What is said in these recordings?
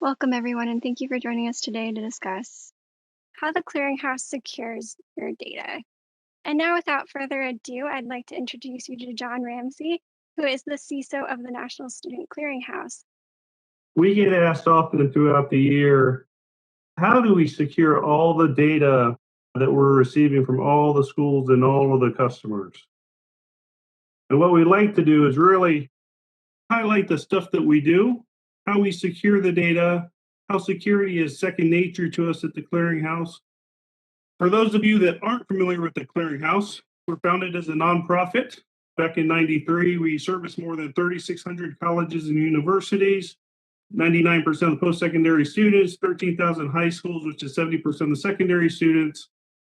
Welcome, everyone, and thank you for joining us today to discuss how the Clearinghouse secures your data. And now, without further ado, I'd like to introduce you to John Ramsey, who is the CISO of the National Student Clearinghouse. We get asked often throughout the year, how do we secure all the data that we're receiving from all the schools and all of the customers? And what we like to do is really highlight the stuff that we do, how we secure the data, how security is second nature to us at the Clearinghouse. For those of you that aren't familiar with the Clearinghouse, we're founded as a nonprofit. Back in '93, we service more than 3,600 colleges and universities, 99% of post-secondary students, 13,000 high schools, which is 70% of the secondary students.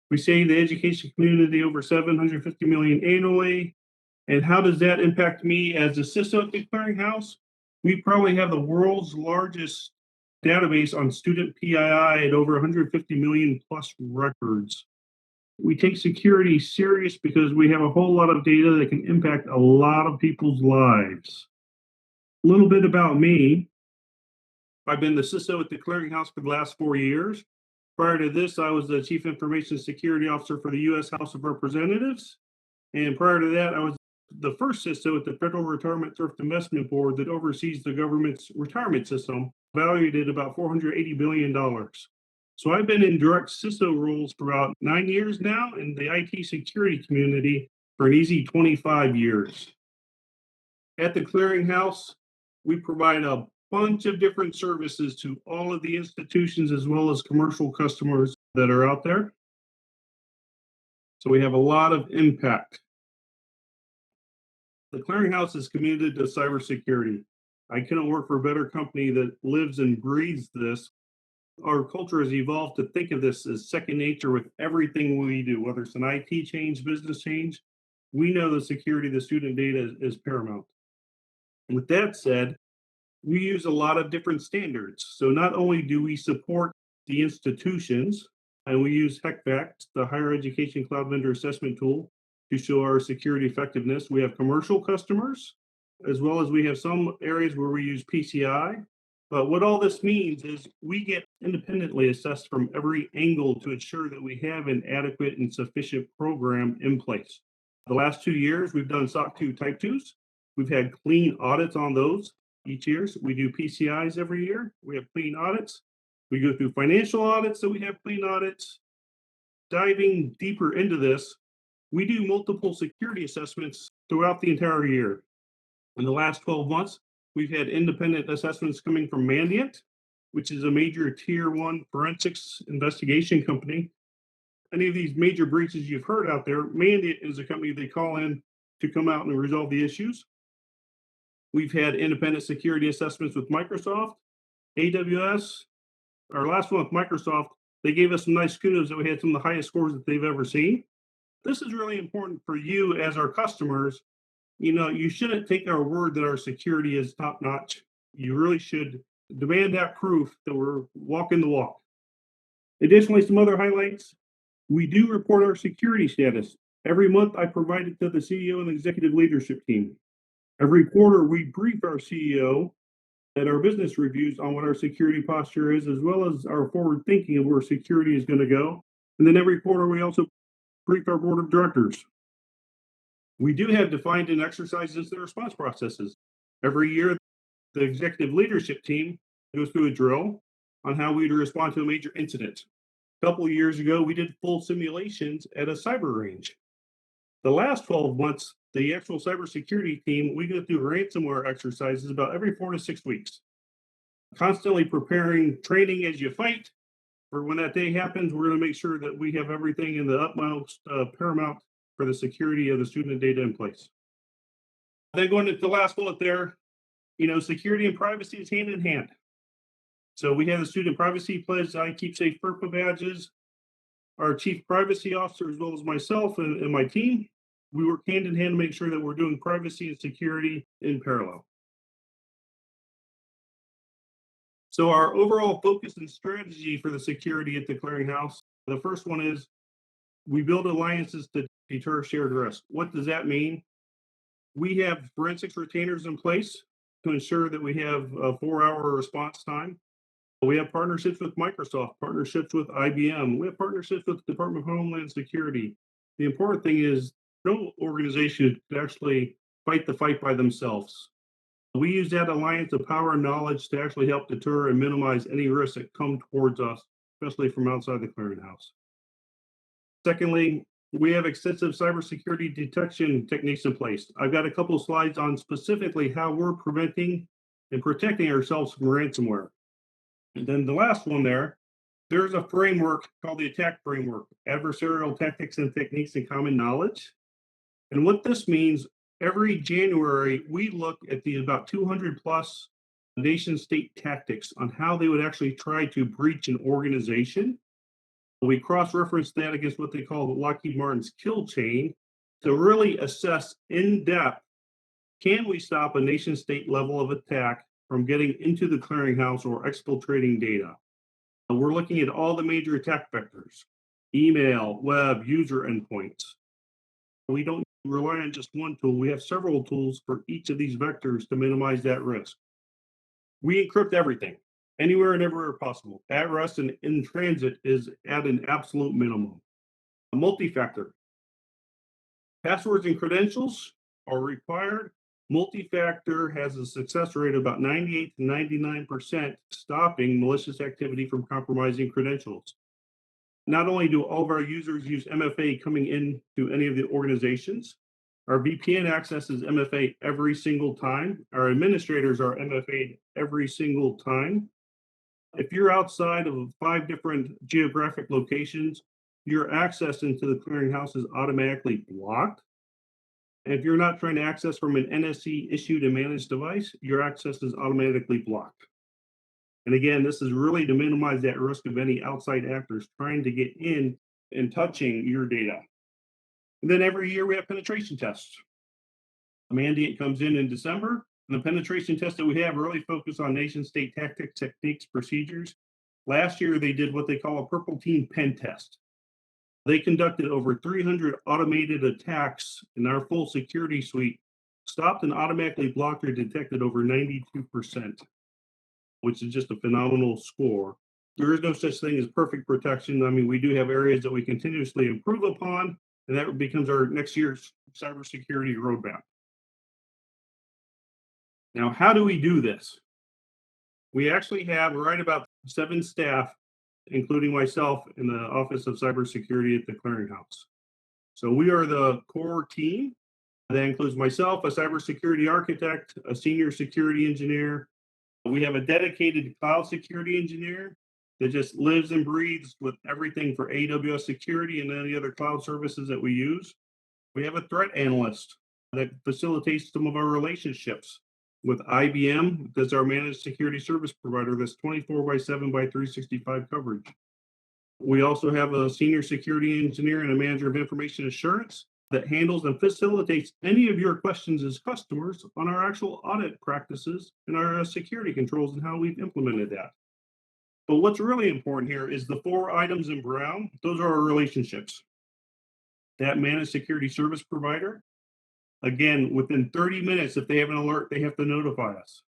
We save the education community over $750 million annually. And how does that impact me as a CISO at the Clearinghouse? We probably have the world's largest database on student PII at over 150 million plus records. We take security serious because we have a whole lot of data that can impact a lot of people's lives. A little bit about me. I've been the CISO at the Clearinghouse for the last 4 years. Prior to this, I was the Chief Information Security Officer for the U.S. House of Representatives. And prior to that, I was the first CISO at the Federal Retirement Thrift Investment Board that oversees the government's retirement system, valued at about $480 billion. So I've been in direct CISO roles for about 9 years now, in the IT security community for an easy 25 years. At the Clearinghouse, we provide a bunch of different services to all of the institutions as well as commercial customers that are out there. So we have a lot of impact. The Clearinghouse is committed to cybersecurity. I couldn't work for a better company that lives and breathes this. Our culture has evolved to think of this as second nature with everything we do, whether it's an IT change, business change. We know the security of the student data is paramount. With that said, we use a lot of different standards. So not only do we support the institutions, and we use HECVAC, the Higher Education Cloud Vendor Assessment Tool, to show our security effectiveness. We have commercial customers, as well as we have some areas where we use PCI. But what all this means is we get independently assessed from every angle to ensure that we have an adequate and sufficient program in place. The last 2 years, we've done SOC 2 Type 2s. We've had clean audits on those each year. So we do PCIs every year. We have clean audits. We go through financial audits, so we have clean audits. Diving deeper into this, we do multiple security assessments throughout the entire year. In the last 12 months, we've had independent assessments coming from Mandiant, which is a major tier 1 forensics investigation company. Any of these major breaches you've heard out there, Mandiant is a company they call in to come out and resolve the issues. We've had independent security assessments with Microsoft, AWS. Our last one with Microsoft, they gave us some nice kudos that we had some of the highest scores that they've ever seen. This is really important for you as our customers. You shouldn't take our word that our security is top notch. You really should demand that proof that we're walking the walk. Additionally, some other highlights. We do report our security status. Every month, I provide it to the CEO and executive leadership team. Every quarter, we brief our CEO at our business reviews on what our security posture is, as well as our forward thinking of where security is going to go. And then every quarter, we also brief our board of directors. We do have defined and exercise incident response processes. Every year, the executive leadership team goes through a drill on how we'd respond to a major incident. A couple of years ago, we did full simulations at a cyber range. The last 12 months, the actual cybersecurity team, we go through ransomware exercises about every 4 to 6 weeks. Constantly preparing training as you fight. For when that day happens, we're going to make sure that we have everything in the utmost paramount for the security of the student data in place. Then going to the last bullet there, security and privacy is hand in hand. So we have the student privacy pledge, I Keep Safe FERPA badges. Our chief privacy officer, as well as myself and my team, we work hand in hand to make sure that we're doing privacy and security in parallel. So our overall focus and strategy for the security at the Clearinghouse, the first one is we build alliances to deter shared risk. What does that mean? We have forensics retainers in place to ensure that we have a 4-hour response time. We have partnerships with Microsoft, partnerships with IBM. We have partnerships with the Department of Homeland Security. The important thing is no organization could actually fight the fight by themselves. We use that alliance of power and knowledge to actually help deter and minimize any risks that come towards us, especially from outside the clearinghouse. Secondly, we have extensive cybersecurity detection techniques in place. I've got a couple of slides on specifically how we're preventing and protecting ourselves from ransomware. And then the last one there's a framework called the attack framework, adversarial tactics and techniques and common knowledge. And what this means, every January, we look at the about 200 plus nation state tactics on how they would actually try to breach an organization. We cross reference that against what they call Lockheed Martin's kill chain to really assess in depth, can we stop a nation state level of attack from getting into the clearinghouse or exfiltrating data? We're looking at all the major attack vectors: email, web, user endpoints. We don't rely on just one tool. We have several tools for each of these vectors to minimize that risk. We encrypt everything, anywhere and everywhere possible. At rest and in transit is at an absolute minimum. A multi-factor. Passwords and credentials are required. Multi-factor has a success rate of about 98 to 99% stopping malicious activity from compromising credentials. Not only do all of our users use MFA coming into any of the organizations, our VPN accesses MFA every single time. Our administrators are MFA'd every single time. If you're outside of 5 different geographic locations, your access into the clearinghouse is automatically blocked. And if you're not trying to access from an NSE issued and managed device, your access is automatically blocked. And again, this is really to minimize that risk of any outside actors trying to get in and touching your data. And then every year we have penetration tests. A mandate comes in December, and the penetration tests that we have really focus on nation state tactics, techniques, procedures. Last year, they did what they call a purple team pen test. They conducted over 300 automated attacks in our full security suite, stopped and automatically blocked or detected over 92%, which is just a phenomenal score. There is no such thing as perfect protection. I mean, we do have areas that we continuously improve upon, and that becomes our next year's cybersecurity roadmap. Now, how do we do this? We actually have right about 7 staff, including myself, in the Office of Cybersecurity at the Clearinghouse. So we are the core team. That includes myself, a cybersecurity architect, a senior security engineer. We have a dedicated cloud security engineer that just lives and breathes with everything for AWS security and any other cloud services that we use. We have a threat analyst that facilitates some of our relationships with IBM. That's our managed security service provider that's 24/7 by 365 coverage. We also have a senior security engineer and a manager of information assurance that handles and facilitates any of your questions as customers on our actual audit practices and our security controls and how we've implemented that. But what's really important here is the 4 items in brown. Those are our relationships. That managed security service provider, again, within 30 minutes, if they have an alert, they have to notify us.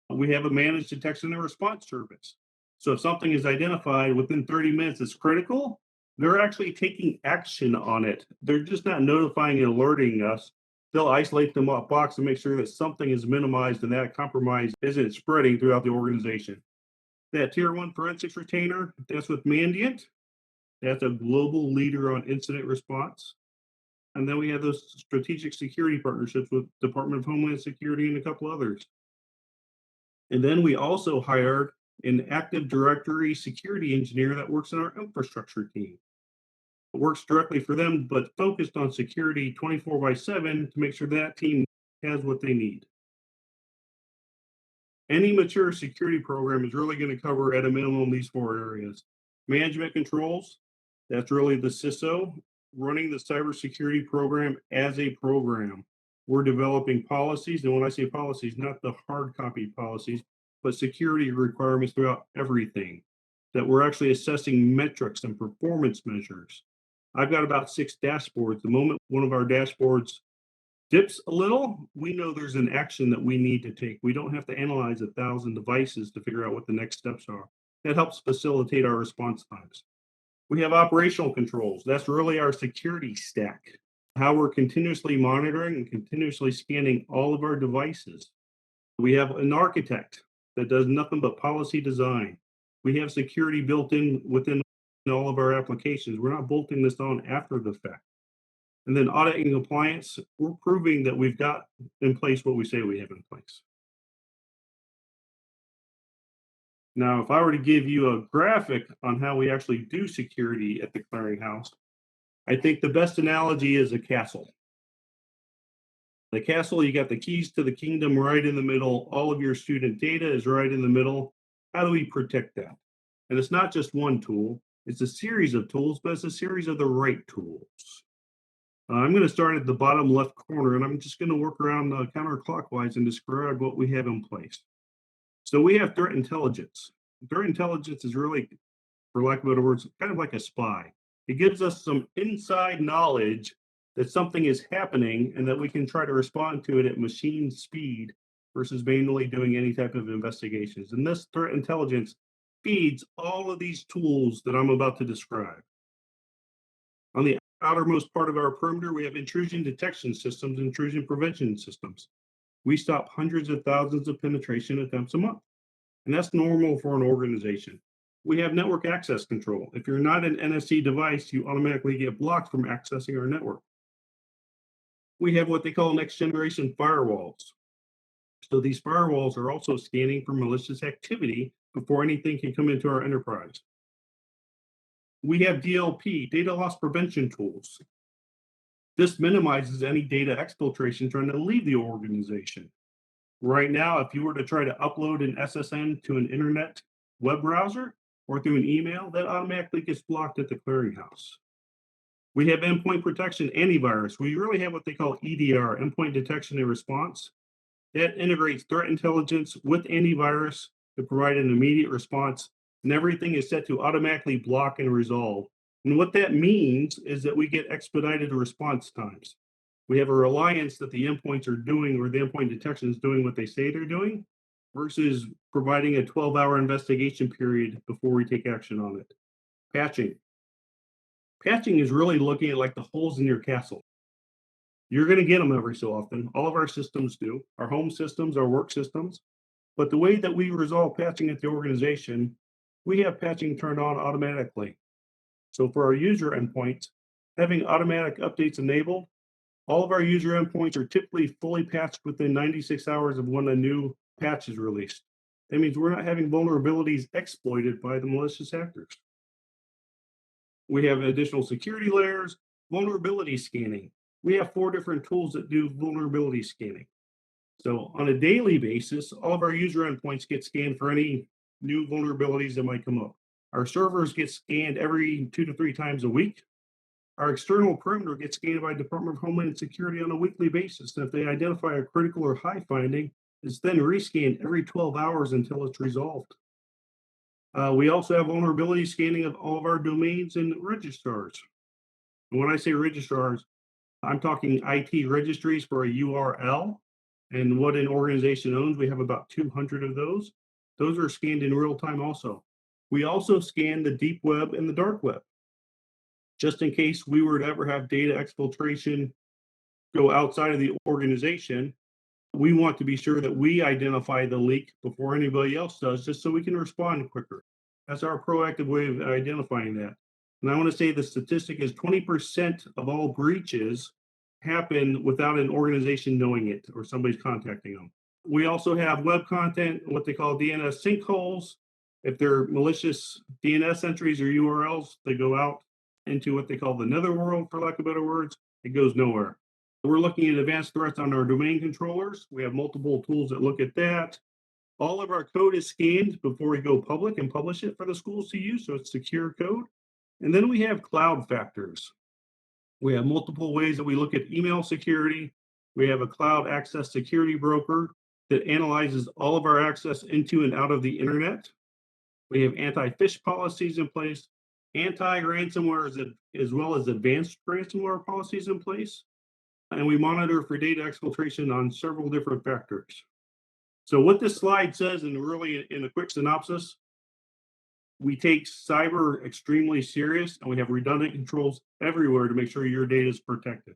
We have a managed detection and response service. So if something is identified within 30 minutes is critical, they're actually taking action on it. They're just not notifying and alerting us. They'll isolate them off box and make sure that something is minimized and that compromise isn't spreading throughout the organization. That tier 1 forensics retainer, that's with Mandiant. That's a global leader on incident response. And then we have those strategic security partnerships with Department of Homeland Security and a couple others. And then we also hired an Active Directory security engineer that works in our infrastructure team. It works directly for them, but focused on security 24/7 to make sure that team has what they need. Any mature security program is really going to cover at a minimum these 4 areas. Management controls, that's really the CISO running the cybersecurity program as a program. We're developing policies, and when I say policies, not the hard copy policies, but security requirements throughout everything. That we're actually assessing metrics and performance measures. I've got about 6 dashboards. The moment one of our dashboards Dips a little, we know there's an action that we need to take. We don't have to analyze 1,000 devices to figure out what the next steps are. That helps facilitate our response times. We have operational controls. That's really our security stack, how we're continuously monitoring and continuously scanning all of our devices. We have an architect that does nothing but policy design. We have security built in within all of our applications. We're not bolting this on after the fact. And then audit and compliance, we're proving that we've got in place what we say we have in place. Now, if I were to give you a graphic on how we actually do security at the clearinghouse, I think the best analogy is a castle. The castle, you got the keys to the kingdom right in the middle. All of your student data is right in the middle. How do we protect that? And it's not just one tool, it's a series of tools, but it's a series of the right tools. I'm going to start at the bottom left corner, and I'm just going to work around counterclockwise and describe what we have in place. So we have threat intelligence. Threat intelligence is really, for lack of better words, kind of like a spy. It gives us some inside knowledge that something is happening and that we can try to respond to it at machine speed versus manually doing any type of investigations. And this threat intelligence feeds all of these tools that I'm about to describe. On the outermost part of our perimeter, we have intrusion detection systems, intrusion prevention systems. We stop hundreds of thousands of penetration attempts a month, and that's normal for an organization. We have network access control. If you're not an NSC device, you automatically get blocked from accessing our network. We have what they call next generation firewalls. So these firewalls are also scanning for malicious activity before anything can come into our enterprise. We have DLP, data loss prevention tools. This minimizes any data exfiltration trying to leave the organization. Right now, if you were to try to upload an SSN to an internet web browser or through an email, that automatically gets blocked at the clearinghouse. We have endpoint protection antivirus. We really have what they call EDR, endpoint detection and response. That integrates threat intelligence with antivirus to provide an immediate response, and everything is set to automatically block and resolve. And what that means is that we get expedited response times. We have a reliance that the endpoints are doing or the endpoint detection is doing what they say they're doing versus providing a 12-hour investigation period before we take action on it. Patching. Patching is really looking at like the holes in your castle. You're going to get them every so often. All of our systems do, our home systems, our work systems. But the way that we resolve patching at the organization, we have patching turned on automatically. So for our user endpoints, having automatic updates enabled, all of our user endpoints are typically fully patched within 96 hours of when a new patch is released. That means we're not having vulnerabilities exploited by the malicious actors. We have additional security layers, vulnerability scanning. We have 4 different tools that do vulnerability scanning. So on a daily basis, all of our user endpoints get scanned for any new vulnerabilities that might come up. Our servers get scanned every 2 to 3 times a week. Our external perimeter gets scanned by Department of Homeland Security on a weekly basis. And if they identify a critical or high finding, it's then rescanned every 12 hours until it's resolved. We also have vulnerability scanning of all of our domains and registrars. And when I say registrars, I'm talking IT registries for a URL and what an organization owns. We have about 200 of those. Those are scanned in real time also. We also scan the deep web and the dark web. Just in case we were to ever have data exfiltration go outside of the organization, we want to be sure that we identify the leak before anybody else does, just so we can respond quicker. That's our proactive way of identifying that. And I want to say the statistic is 20% of all breaches happen without an organization knowing it or somebody's contacting them. We also have web content, what they call DNS sinkholes. If they're malicious DNS entries or URLs, they go out into what they call the netherworld, for lack of better words. It goes nowhere. We're looking at advanced threats on our domain controllers. We have multiple tools that look at that. All of our code is scanned before we go public and publish it for the schools to use, so it's secure code. And then we have cloud factors. We have multiple ways that we look at email security. We have a cloud access security broker that analyzes all of our access into and out of the internet. We have anti-phish policies in place, anti-ransomware as well as advanced ransomware policies in place. and we monitor for data exfiltration on several different factors. So what this slide says, and really in a quick synopsis, we take cyber extremely serious and we have redundant controls everywhere to make sure your data is protected.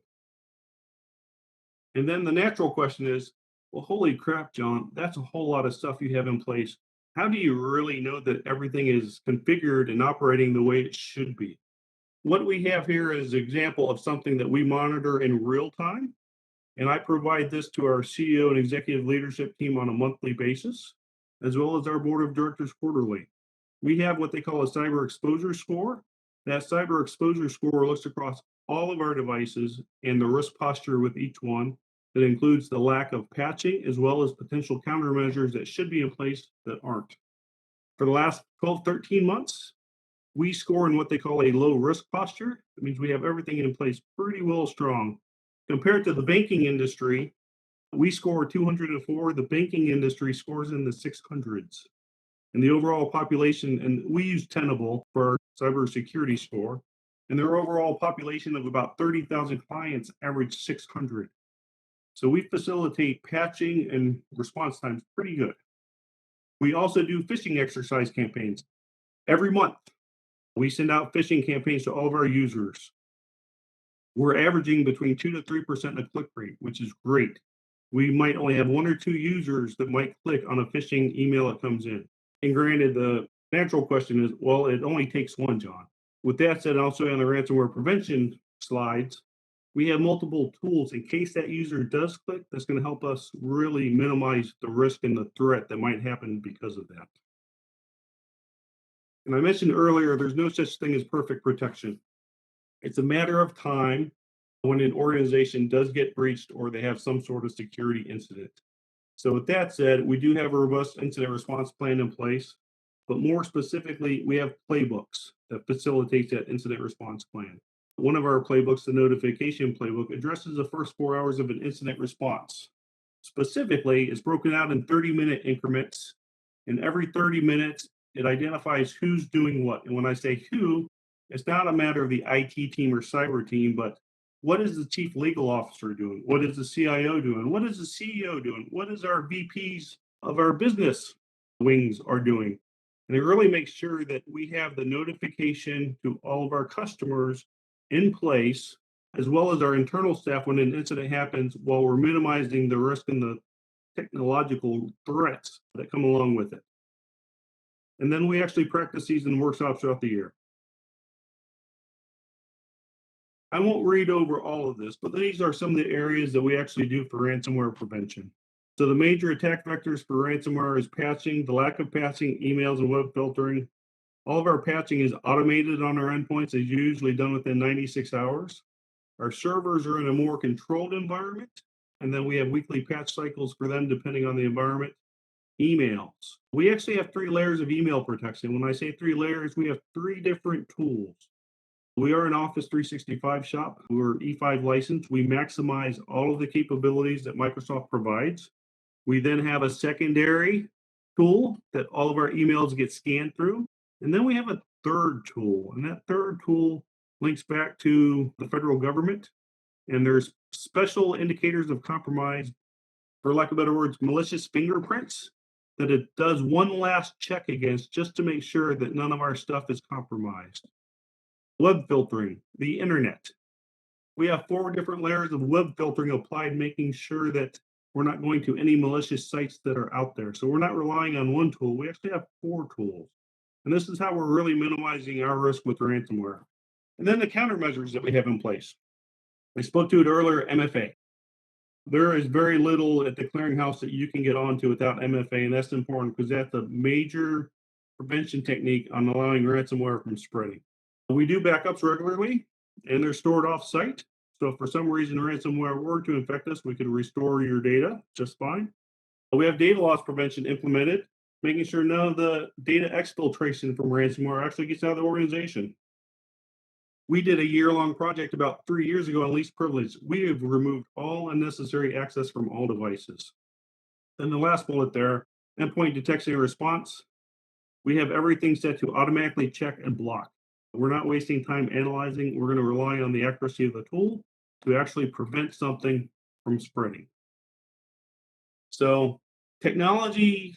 And then the natural question is, well, holy crap, John, that's a whole lot of stuff you have in place. How do you really know that everything is configured and operating the way it should be? What we have here is an example of something that we monitor in real time. And I provide this to our CEO and executive leadership team on a monthly basis, as well as our board of directors quarterly. We have what they call a cyber exposure score. That cyber exposure score looks across all of our devices and the risk posture with each one. That includes the lack of patching as well as potential countermeasures that should be in place that aren't. For the last 12, 13 months, we score in what they call a low risk posture. It means we have everything in place pretty well strong. Compared to the banking industry, we score 204. The banking industry scores in the 600s. And the overall population, and we use Tenable for our cybersecurity score, and their overall population of about 30,000 clients average 600. So we facilitate patching and response times pretty good. We also do phishing exercise campaigns. Every month, we send out phishing campaigns to all of our users. We're averaging between 2 to 3% of click rate, which is great. We might only have 1 or 2 users that might click on a phishing email that comes in. And granted, the natural question is, well, it only takes one, John. With that said, also on the ransomware prevention slides, we have multiple tools in case that user does click, that's going to help us really minimize the risk and the threat that might happen because of that. And I mentioned earlier, there's no such thing as perfect protection. It's a matter of time when an organization does get breached or they have some sort of security incident. So with that said, we do have a robust incident response plan in place, but more specifically, we have playbooks that facilitate that incident response plan. One of our playbooks, the notification playbook, addresses the first 4 hours of an incident response. Specifically, it's broken out in 30-minute increments, and every 30 minutes, it identifies who's doing what. And when I say who, it's not a matter of the IT team or cyber team, but what is the chief legal officer doing? What is the CIO doing? What is the CEO doing? What is our VPs of our business wings are doing? And it really makes sure that we have the notification to all of our customers in place, as well as our internal staff when an incident happens, while we're minimizing the risk and the technological threats that come along with it. And then we actually practice these in workshops throughout the year. I won't read over all of this, but these are some of the areas that we actually do for ransomware prevention. So the major attack vectors for ransomware is patching, the lack of patching, emails, and web filtering. All of our patching is automated on our endpoints, is usually done within 96 hours. Our servers are in a more controlled environment, and then we have weekly patch cycles for them depending on the environment. Emails. We actually have 3 layers of email protection. When I say 3 layers, we have 3 different tools. We are an Office 365 shop. We're E5 licensed. We maximize all of the capabilities that Microsoft provides. We then have a secondary tool that all of our emails get scanned through. And then we have a third tool, and that third tool links back to the federal government. And there's special indicators of compromise, for lack of better words, malicious fingerprints that it does one last check against just to make sure that none of our stuff is compromised. Web filtering, the internet. We have 4 different layers of web filtering applied, making sure that we're not going to any malicious sites that are out there. So we're not relying on one tool. We actually have 4 tools. And this is how we're really minimizing our risk with ransomware. And then the countermeasures that we have in place. I spoke to it earlier, MFA. There is very little at the clearinghouse that you can get onto without MFA, and that's important because that's a major prevention technique on allowing ransomware from spreading. We do backups regularly, and they're stored off-site. So if for some reason ransomware were to infect us, we could restore your data just fine. We have data loss prevention implemented, making sure none of the data exfiltration from ransomware actually gets out of the organization. We did a year-long project about 3 years ago on least privilege. We have removed all unnecessary access from all devices. Then the last bullet there, endpoint detection and response. We have everything set to automatically check and block. We're not wasting time analyzing. We're going to rely on the accuracy of the tool. to actually prevent something from spreading. So technology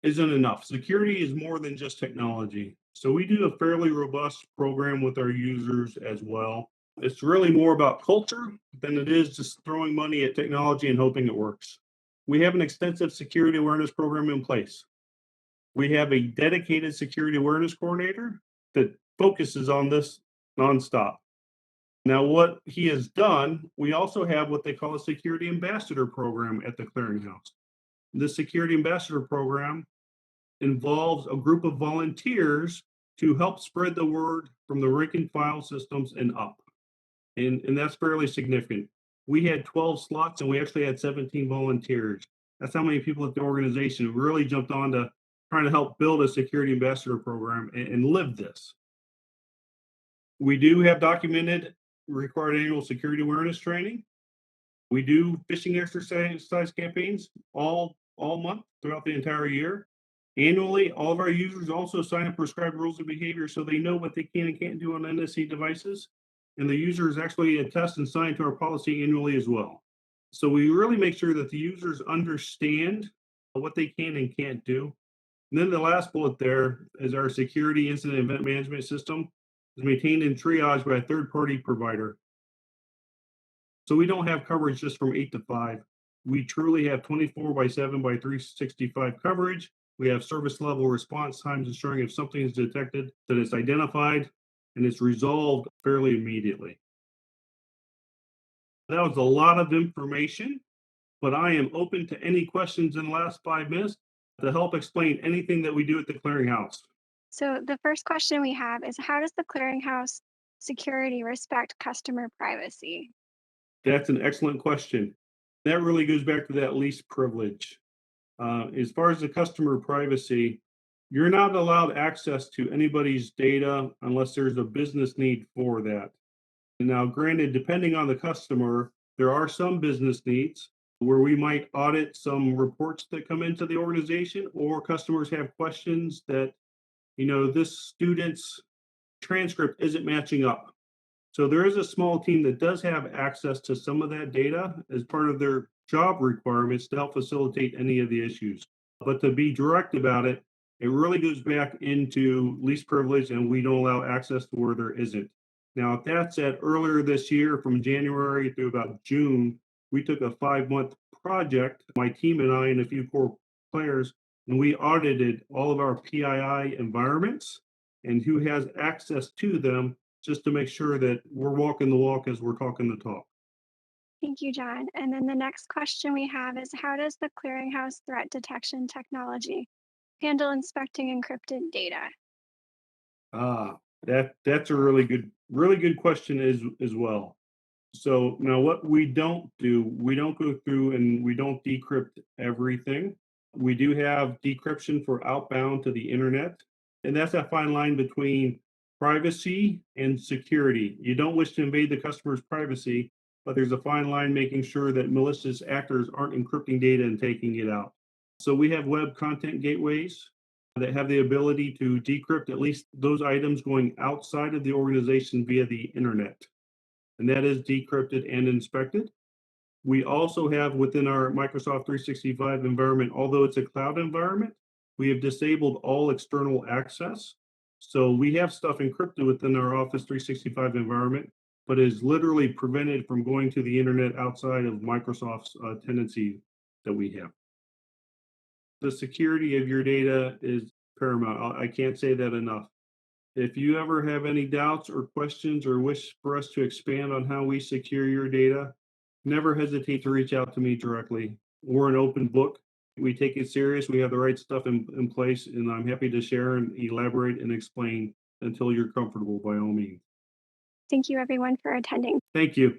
isn't enough. Security is more than just technology. So we do a fairly robust program with our users as well. It's really more about culture than it is just throwing money at technology and hoping it works. We have an extensive security awareness program in place. We have a dedicated security awareness coordinator that focuses on this nonstop. Now, what he has done, we also have what they call a security ambassador program at the Clearinghouse. The security ambassador program involves a group of volunteers to help spread the word from the rank and file systems and up. And that's fairly significant. We had 12 slots and we actually had 17 volunteers. That's how many people at the organization really jumped on to trying to help build a security ambassador program and live this. We do have documented required annual security awareness training. We do phishing exercise campaigns all month throughout the entire year. Annually, all of our users also sign up prescribed rules of behavior so they know what they can and can't do on NSC devices. And the users actually attest and sign to our policy annually as well. So we really make sure that the users understand what they can and can't do. And then the last bullet there is our security incident event management system is maintained and triaged by a third-party provider. So we don't have coverage just from 8 to 5. We truly have 24 by 7 by 365 coverage. We have service level response times ensuring if something is detected, that it's identified and it's resolved fairly immediately. That was a lot of information, but I am open to any questions in the last 5 minutes to help explain anything that we do at the Clearinghouse. So the first question we have is, how does the clearinghouse security respect customer privacy? That's an excellent question. That really goes back to that least privilege. As far as the customer privacy, you're not allowed access to anybody's data unless there's a business need for that. Now, granted, depending on the customer, there are some business needs where we might audit some reports that come into the organization, or customers have questions that, this student's transcript isn't matching up. So there is a small team that does have access to some of that data as part of their job requirements to help facilitate any of the issues. But to be direct about it, it really goes back into least privilege and we don't allow access to where there isn't. Now, if that said, earlier this year, from January through about June, we took a 5-month project, my team and I and a few core players, and we audited all of our PII environments and who has access to them just to make sure that we're walking the walk as we're talking the talk. Thank you, John. And then the next question we have is, how does the clearinghouse threat detection technology handle inspecting encrypted data? That's a really good question as well. So now what we don't do, we don't go through and we don't decrypt everything. We do have decryption for outbound to the internet, and that's that fine line between privacy and security. You don't wish to invade the customer's privacy, but there's a fine line making sure that malicious actors aren't encrypting data and taking it out. So we have web content gateways that have the ability to decrypt at least those items going outside of the organization via the internet, and that is decrypted and inspected. We also have within our Microsoft 365 environment, although it's a cloud environment, we have disabled all external access. So we have stuff encrypted within our Office 365 environment, but is literally prevented from going to the internet outside of Microsoft's tenancy that we have. The security of your data is paramount. I can't say that enough. If you ever have any doubts or questions or wish for us to expand on how we secure your data, never hesitate to reach out to me directly. We're an open book. We take it serious. We have the right stuff in place, and I'm happy to share and elaborate and explain until you're comfortable by all means. Thank you, everyone, for attending. Thank you.